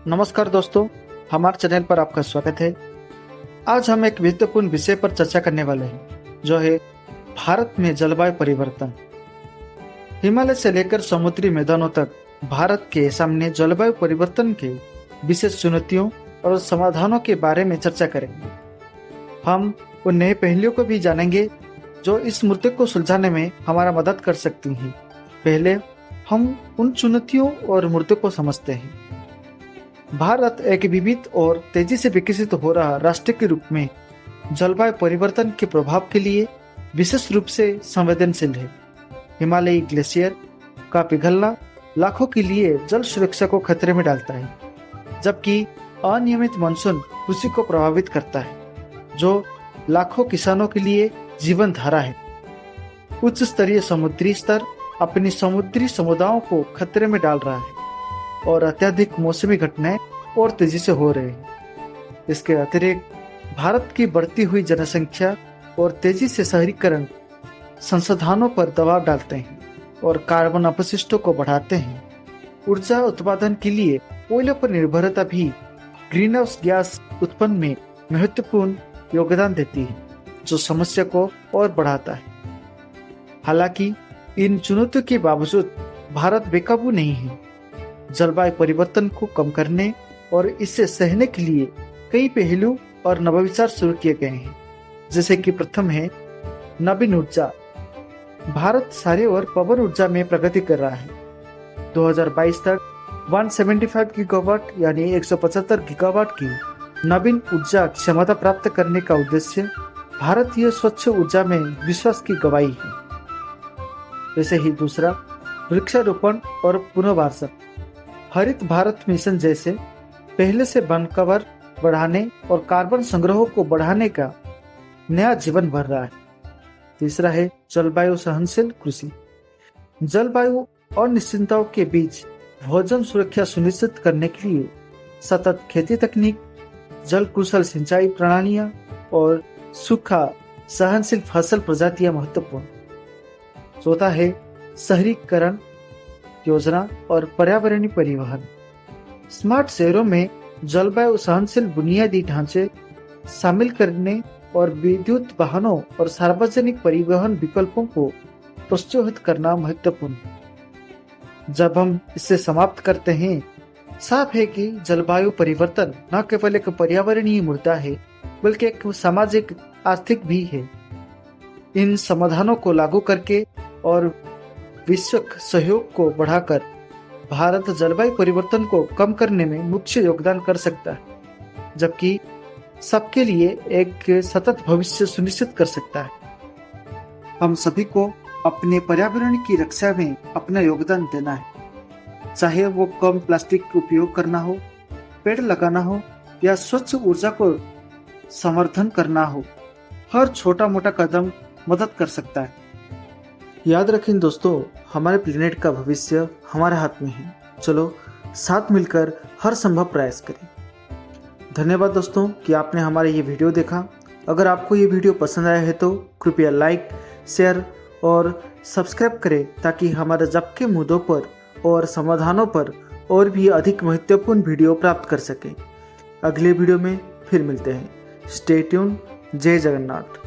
नमस्कार दोस्तों, हमारे चैनल पर आपका स्वागत है। आज हम एक महत्वपूर्ण विषय पर चर्चा करने वाले हैं, जो है भारत में जलवायु परिवर्तन। हिमालय से लेकर समुद्री मैदानों तक भारत के सामने जलवायु परिवर्तन के विशेष चुनौतियों और समाधानों के बारे में चर्चा करेंगे। हम उन नए पहलुओं को भी जानेंगे जो इस मुद्दे को सुलझाने में हमारा मदद कर सकती हैं। पहले हम उन चुनौतियों और मुद्दों को समझते हैं। भारत एक विविध और तेजी से विकसित हो रहा राष्ट्र के रूप में जलवायु परिवर्तन के प्रभाव के लिए विशेष रूप से संवेदनशील है। हिमालयी ग्लेशियर का पिघलना लाखों के लिए जल सुरक्षा को खतरे में डालता है, जबकि अनियमित मानसून कृषि को प्रभावित करता है, जो लाखों किसानों के लिए जीवन धारा है। उच्च स्तरीय समुद्री स्तर अपनी समुद्री समुदायों को खतरे में डाल रहा है और अत्यधिक मौसमी घटनाएं और तेजी से हो रहे हैं। इसके अतिरिक्त भारत की बढ़ती हुई जनसंख्या और तेजी से शहरीकरण संसाधनों पर दबाव डालते हैं और कार्बन अपशिष्टों को बढ़ाते हैं। ऊर्जा उत्पादन के लिए कोयले पर निर्भरता भी ग्रीन हाउस गैस उत्पन्न में महत्वपूर्ण योगदान देती है, जो समस्या को और बढ़ाता है। हालांकि इन चुनौतियों के बावजूद भारत बेकाबू नहीं है। जलवायु परिवर्तन को कम करने और इसे सहने के लिए कई पहलू और नवाचार शुरू किए गए हैं, जैसे कि प्रथम है नवीन ऊर्जा। भारत सारे और पवन ऊर्जा में प्रगति कर रहा है। 2022 तक 175 गीगावाट यानी 175 गीगावाट की नवीन ऊर्जा क्षमता प्राप्त करने का उद्देश्य भारतीय स्वच्छ ऊर्जा में विश्वास की गवाही है। वैसे ही दूसरा वृक्षारोपण और पुनर्वासन। हरित भारत मिशन जैसे पहले से वन कवर बढ़ाने और कार्बन संग्रह को बढ़ाने का नया जीवन भर रहा है। तीसरा है जलवायु सहनशील कृषि। जलवायु अनिश्चितताओं के बीच भोजन सुरक्षा सुनिश्चित करने के लिए सतत खेती तकनीक, जल कुशल सिंचाई प्रणालियां और सूखा सहनशील फसल प्रजातियां महत्वपूर्ण। चौथा है शहरीकरण योजना और पर्यावरणीय परिवहन। स्मार्ट शहरों में जलवायु सहनशील बुनियादी ढांचे शामिल करने और विद्युत वाहनों और सार्वजनिक परिवहन विकल्पों को प्रोत्साहित करना महत्वपूर्ण है। जब हम इसे समाप्त करते हैं, साफ है कि जलवायु परिवर्तन न केवल एक पर्यावरणीय मुद्दा है, बल्कि एक सामाजिक आर्थिक भी है। इन समाधानों को लागू करके और विश्व सहयोग को बढ़ाकर भारत जलवायु परिवर्तन को कम करने में मुख्य योगदान कर सकता है, जबकि सबके लिए एक सतत भविष्य सुनिश्चित कर सकता है। हम सभी को अपने पर्यावरण की रक्षा में अपना योगदान देना है, चाहे वो कम प्लास्टिक का उपयोग करना हो, पेड़ लगाना हो या स्वच्छ ऊर्जा को समर्थन करना हो। हर छोटा मोटा कदम मदद कर सकता है। याद रखें दोस्तों, हमारे प्लेनेट का भविष्य हमारे हाथ में है। चलो साथ मिलकर हर संभव प्रयास करें। धन्यवाद दोस्तों कि आपने हमारा ये वीडियो देखा। अगर आपको ये वीडियो पसंद आया है तो कृपया लाइक, शेयर और सब्सक्राइब करें, ताकि हमारे जब के मुद्दों पर और समाधानों पर और भी अधिक महत्वपूर्ण वीडियो प्राप्त कर सकें। अगले वीडियो में फिर मिलते हैं। Stay tune. जय जगन्नाथ।